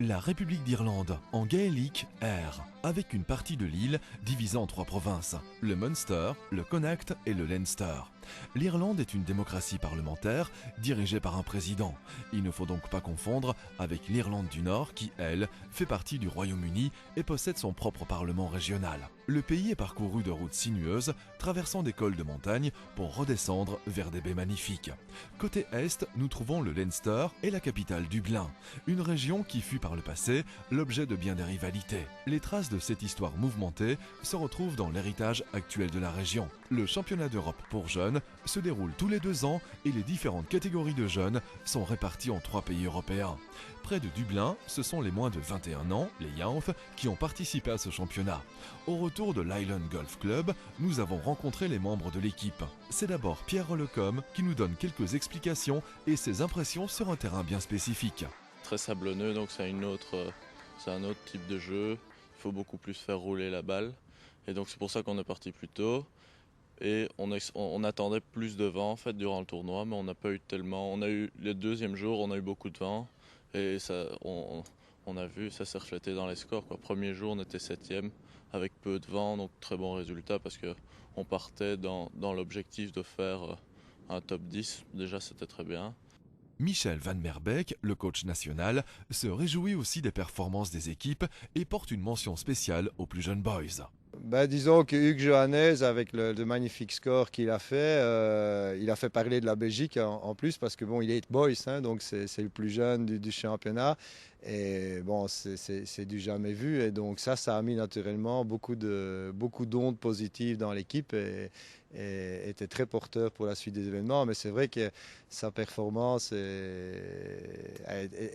La République d'Irlande, en gaélique R, avec une partie de l'île divisée en 3 provinces, le Munster, le Connacht et le Leinster. L'Irlande est une démocratie parlementaire dirigée par un président. Il ne faut donc pas confondre avec l'Irlande du Nord qui, elle, fait partie du Royaume-Uni et possède son propre parlement régional. Le pays est parcouru de routes sinueuses, traversant des cols de montagne pour redescendre vers des baies magnifiques. Côté est, nous trouvons le Leinster et la capitale Dublin, une région qui fut par le passé l'objet de bien des rivalités. Les traces de cette histoire mouvementée se retrouvent dans l'héritage actuel de la région. Le championnat d'Europe pour jeunes se déroule tous les 2 ans et les différentes catégories de jeunes sont réparties en 3 pays européens. Près de Dublin, ce sont les moins de 21 ans, les Youth, qui ont participé à ce championnat. Au retour de l'Island Golf Club, nous avons rencontré les membres de l'équipe. C'est d'abord Pierre Relecombe qui nous donne quelques explications et ses impressions sur un terrain bien spécifique. Très sablonneux, donc c'est un autre type de jeu. Il faut beaucoup plus faire rouler la balle. Et donc c'est pour ça qu'on est parti plus tôt. Et on attendait plus de vent en fait durant le tournoi, mais on n'a pas eu tellement. On a eu le deuxième jour, on a eu beaucoup de vent. Et ça, on a vu, ça s'est reflété dans les scores, quoi. Premier jour, on était 7e avec peu de vent, donc très bon résultat parce qu'on partait dans l'objectif de faire un top 10. Déjà, c'était très bien. Michel Van Merbeek, le coach national, se réjouit aussi des performances des équipes et porte une mention spéciale aux plus jeunes boys. Disons que Hugues Johannes, avec le magnifique score qu'il a fait, il a fait parler de la Belgique en plus parce que bon, il est 8 boys, hein, donc c'est le plus jeune du championnat. Et bon, c'est du jamais vu. Et donc ça a mis naturellement beaucoup d'ondes positives dans l'équipe et était très porteur pour la suite des événements. Mais c'est vrai que sa performance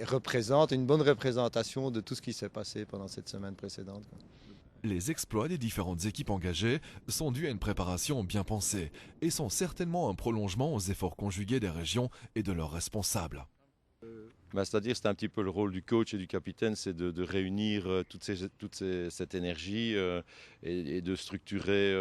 représente une bonne représentation de tout ce qui s'est passé pendant cette semaine précédente, quoi. Les exploits des différentes équipes engagées sont dus à une préparation bien pensée et sont certainement un prolongement aux efforts conjugués des régions et de leurs responsables. C'est-à-dire c'est un petit peu le rôle du coach et du capitaine, c'est de réunir cette énergie et de structurer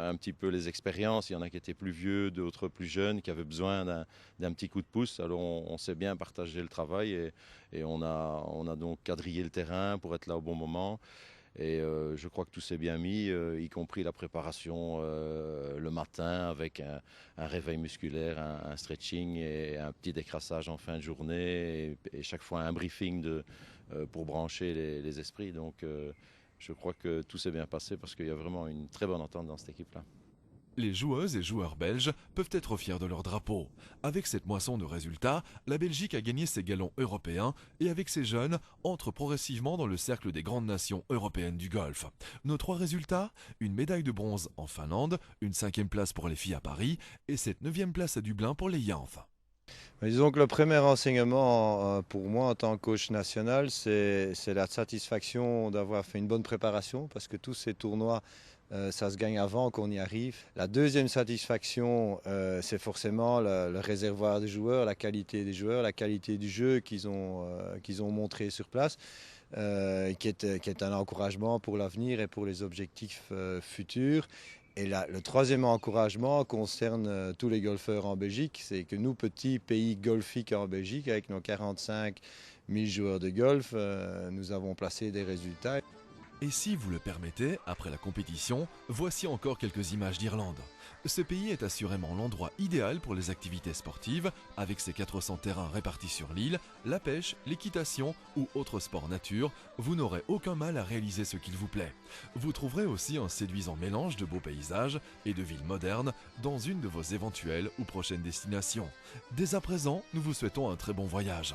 un petit peu les expériences. Il y en a qui étaient plus vieux, d'autres plus jeunes, qui avaient besoin d'un petit coup de pouce. Alors on s'est bien partagé le travail et on a donc quadrillé le terrain pour être là au bon moment. Et je crois que tout s'est bien mis, y compris la préparation le matin avec un réveil musculaire, un stretching et un petit décrassage en fin de journée et chaque fois un briefing pour brancher les esprits. Donc je crois que tout s'est bien passé parce qu'il y a vraiment une très bonne entente dans cette équipe-là. Les joueuses et joueurs belges peuvent être fiers de leur drapeau. Avec cette moisson de résultats, la Belgique a gagné ses galons européens et avec ses jeunes, entre progressivement dans le cercle des grandes nations européennes du golf. Nos 3 résultats, une médaille de bronze en Finlande, une 5e place pour les filles à Paris et cette 9e place à Dublin pour les Youth. Disons que le premier enseignement pour moi en tant que coach national, c'est la satisfaction d'avoir fait une bonne préparation parce que tous ces tournois, ça se gagne avant qu'on y arrive. La deuxième satisfaction, c'est forcément le réservoir des joueurs, la qualité des joueurs, la qualité du jeu qu'ils ont montré sur place, qui est un encouragement pour l'avenir et pour les objectifs futurs. Et là, le troisième encouragement concerne tous les golfeurs en Belgique. C'est que nous, petits pays golfiques en Belgique, avec nos 45 000 joueurs de golf, nous avons placé des résultats. Et si vous le permettez, après la compétition, voici encore quelques images d'Irlande. Ce pays est assurément l'endroit idéal pour les activités sportives, avec ses 400 terrains répartis sur l'île, la pêche, l'équitation ou autres sports nature, vous n'aurez aucun mal à réaliser ce qu'il vous plaît. Vous trouverez aussi un séduisant mélange de beaux paysages et de villes modernes dans une de vos éventuelles ou prochaines destinations. Dès à présent, nous vous souhaitons un très bon voyage.